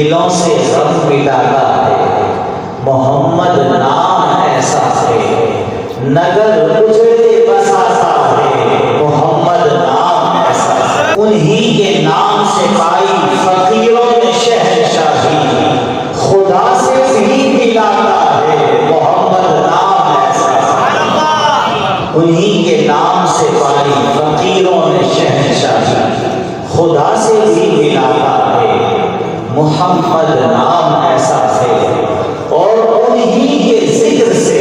दिलों से गम मिटाता है मोहम्मद नाम ऐसा है, नगर उजड़े बसाता है मोहम्मद नाम ऐसा है। उन्हीं के नाम से पाई फकीरों ने शहंशाही, खुदा से भी मिलाता है मोहम्मद नाम ऐसा है। उन्हीं के नाम से पाई फकीरों ने शहंशाही, खुदा से भी मिलाता है मोहम्मद नाम ऐसा है। और उन्हीं के जिक्र से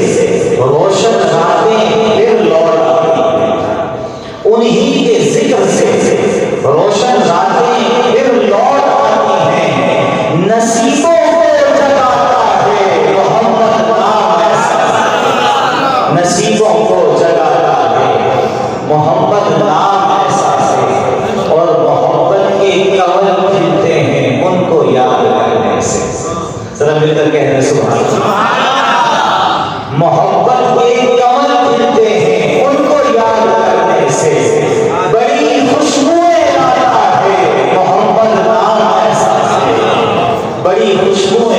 रोशन रातें फिर लौट आती हैं। उन्हीं के जिक्र से रोशन रातें फिर लौट आती हैं। नसीबों को जगाता है मोहम्मद नाम ऐसा है। नसीबों को जगाता है मोहम्मद नाम ऐसा है। और मोहब्बत के कमल खिलते हैं उनको याद करने से। जरा मिलकर कह रहे सुभान अल्लाह। मोहब्बत के कमल खिलते हैं उनको याद करने से, बड़ी खुशबुएं लाता है मोहम्मद नाम ऐसा है। बड़ी खुशबुएं